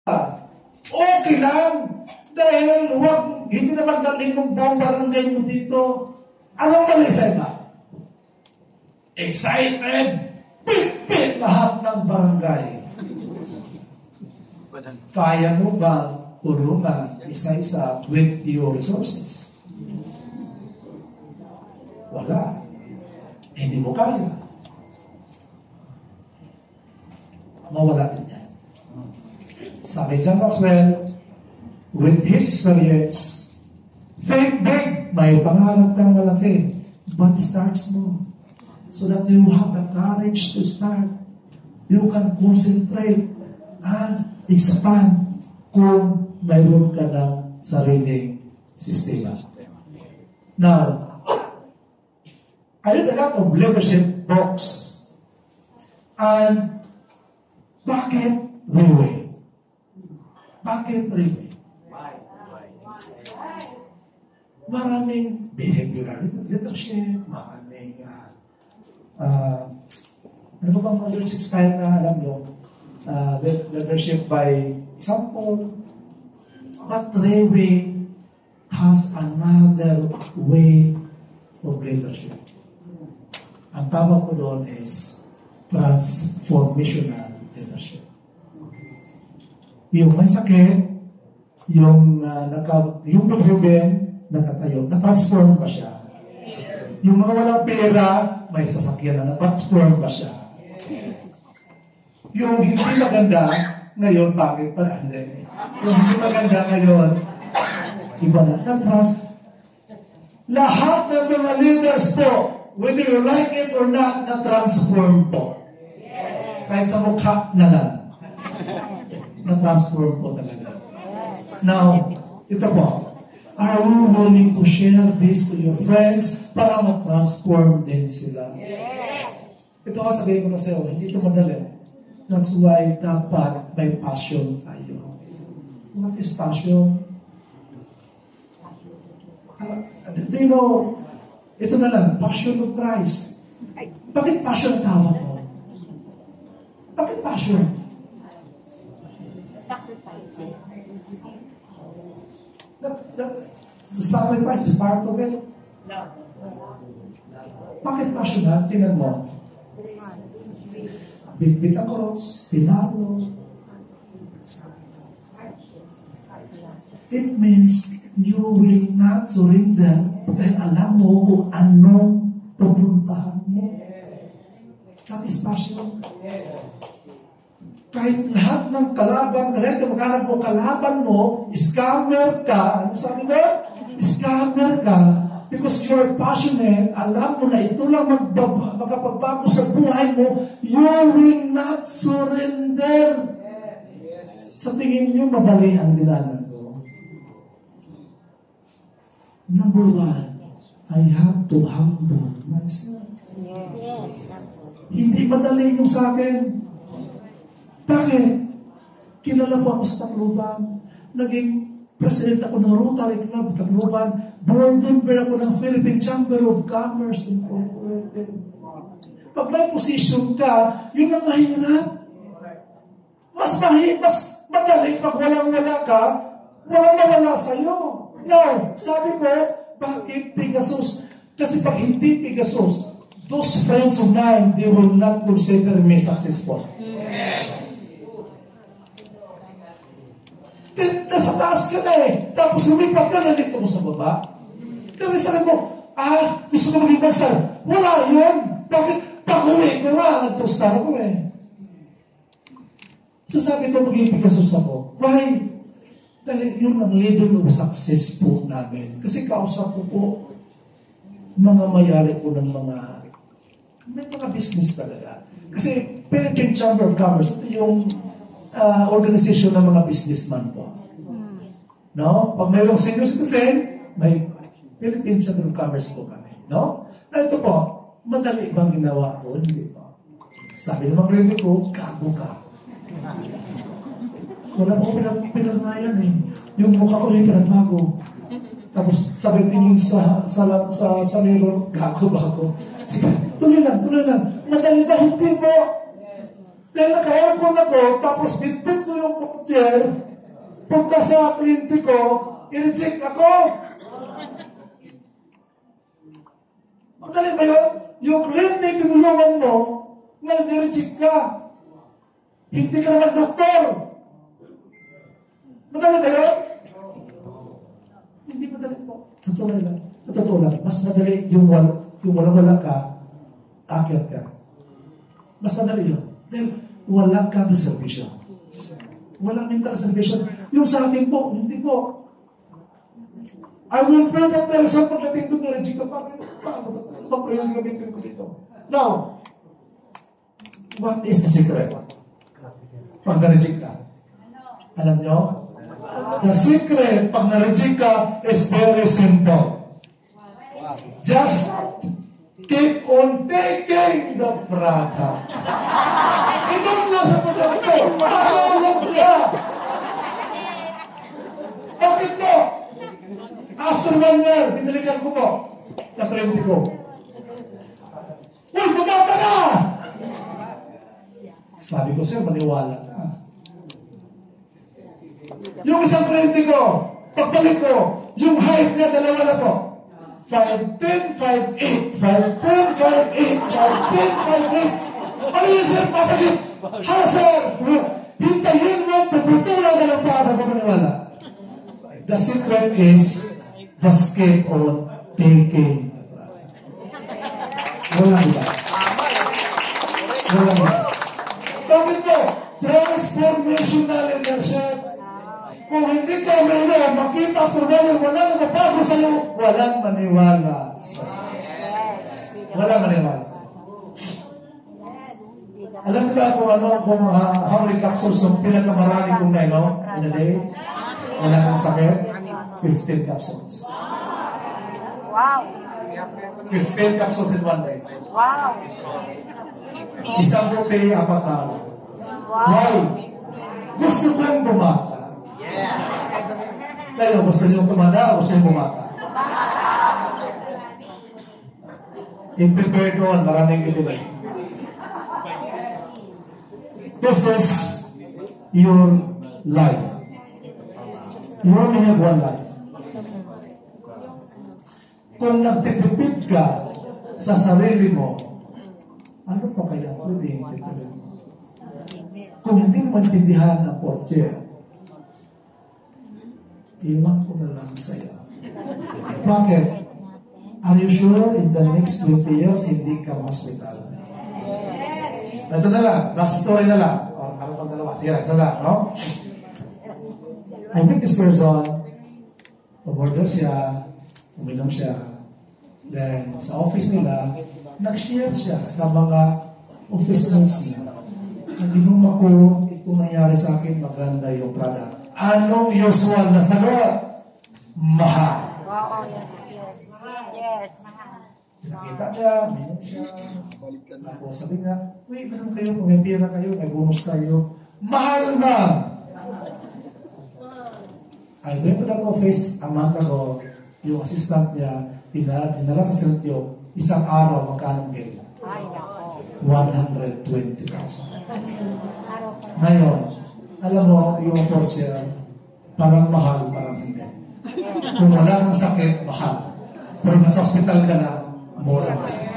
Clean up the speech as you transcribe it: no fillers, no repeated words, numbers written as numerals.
Okay lang. Dahil hindi naman galing ng buong barangay mo dito. Anong mali sa iba? Excited! Pit-pit lahat ng barangay. Kaya mo ba tulungan isa-isa with your resources? Wala. Hindi mo kaya. Mawala din yan. Sabi John Maxwell, with his experience, think big, may pangarap kang malaki, but start small. So that you have the courage to start. You can concentrate and expand kung mayroon ka ng sariling sistema. Now, I read a lot of leadership books. And bakit Railway? Bakit Railway? Maraming behavioral leadership, maraming ano ba bang leadership style na alam nyo? Leadership by example. But Railway has another way of leadership. Ang tawag ko doon is transformational leadership. Yung may sakit, yung bedridden, nakatayo, na-transform ba siya? Yung mga walang pera, may sasakyan na na-transform ba siya? Yung hindi maganda, ngayon, pangit pa rin. Yung hindi maganda ngayon, iba na. Lahat ng mga leaders po, whether you like it or not, na-transform po. Kahit sa mukha na lang. Na-transform po talaga. Now, ito po. Are you willing to share this to your friends para ma-transform din sila? Ito sabihin ko na sa'yo, hindi ito madali. That's why dapat may passion tayo. What is passion? Do you know, ito na lang, passion of Christ. Bakit passion ang tawag mo? Bakit passion? Sacrifice. The sacrifice is part of it. No. Bakit passion ha? Tingnan mo. Bitbit ang cross, pinalo. It means you will not surrender dahil alam mo kung anong pupuntahan mo. That is passion. Kahit lahat ng kalaban, kahit yung maghanap mo, kalaban mo, scammer ka. Ano sabi mo? Scammer ka. Because you're passionate, alam mo na ito lang magkapagbago sa buhay mo, you will not surrender. Sa tingin nyo, madali ang dinanan ko. Number one, I have to humble myself. Yes. Hindi madali yung sa akin. Bakit? Kilala po ako sa Tacloban. Naging president ako ng Rotary Club, Tacloban. Board member ako ng Philippine Chamber of Commerce Incorporated. Pag may position ka, yun ang mahirap. Mas madali pag walang-wala ka, walang mawala sa'yo. Now, sabi ko, bakit Pegasus? Kasi pag hindi Pegasus, those friends of mine, they will not consider me successful. Yes. Nasa taas ka na eh. Tapos lumipat ka na dito mo sa baba. Kaya sabi mo, gusto ko maging master. Wala yun. Bakit? Pag-uwi ko nga. Nag-toastar ako eh. So sabi ko, maging Pegasus ako. Why? Dahil yun ang level of success po namin. Kasi kausap ko po, mga mayari po ng may mga business talaga. Kasi Philippine Chamber of Commerce, ito yung organization ng mga businessman po. No? Pag mayroong senior citizen, may Philippine Chamber of Commerce po kami. No? Na ito po, madali bang ginawa ko? Hindi po. Sabi naman rin ko, gago ka. Wala po pinagnayan eh. Yung mukha ko yung pinagbago. Tapos sabi tingin sa mirror, gago ba ako? Sige, tuloy lang. Madali ba? Hindi po. Dahil naka-aircon ako, tapos bitbit ko yung chair, punta sa clinic ko, i-reject ako. Madali ba yun? Yung clinic, tinulungan mo, na i-reject ka. Hindi ka naman doktor. Madali ba yun? Hindi madali po. Sa totoo lang, mas madali yung wala ka, akyat ka. Mas madali yun. Dahil wala kang reservation. Walang mental reservation. Yung sa akin po, hindi po. I will pray that there is some pagdating doon na reject ka pa. Paano ba? Mag-pray yung gamitin ko dito. Now, what is the secret? Pag na-reject ka. Alam nyo? The secret pag na-reject ka is very simple. Just keep on taking the product. Ito lang sa product ko. Matulog ka. Bakit po? After 1 year, binalikan ko po sa clinic ko. Uy, bumata na! Sabi ko, sir, maniwala ka. Yung isang clinic ko, pagbalik ko, yung height niya, dalawa na po. 5'10", 5'8", 5'10", 5'8", 5'10", 5'8". Ano yun, sir? Masakit. Ha, sir? Hintayin mo, puputulan na lang pa ako maniwala. The secret is just keep on taking the product. Walang iba. Walang iba. Bakit po? Transformational leadership. Kung hindi ka mayroon, makita after one, wala na mabago sa'yo, walang maniwala sa'yo. Walang maniwala sa'yo. Alam mo ba kung how many capsules yung pinakamarami kong nainom in a day? Wala kong sakit? 15 capsules. Wow. 15 capsules in 1 day. Wow. Isang buti, 4 tao. Why? Gusto kong bumata. Kayo, gusto nyo tumanda o gusto nyo bumata? I-prepare doon, maraming itinig. This is your life. You only have one life. Kung nagtitipid ka sa sarili mo, ano pa kaya pwedeng titipid mo? Kung hindi mo maintindihan ang portier, iwan ko na lang sa'yo. Bakit? Are you sure in the next 20 years hindi ka hospital? Ito na lang, last story na lang. O, ano pang dalawa? Sige, isa lang, no? I met this person, umorder siya, uminom siya, then sa office nila, nag-share siya sa mga office mates niya. Ang inuma ko, ito nangyari sa akin, maganda yung product. Anong usual na sagot? Mahal. Wow, yes, yes. Yes. Nakita niya, minum siya. Tapos sabi niya, uy, ganun kayo, kung may pera kayo, may bonus kayo. Mahal na! I went to that office, a month ago, yung assistant niya, dinala sa Siltyo, isang araw, magkanong bill? Ay, nako. 120,000. Ngayon, alam mo, yung approach niya, parang mahal, parang hindi. Kung wala kang sakit, mahal. Pero nasa hospital ka na, mura na siya.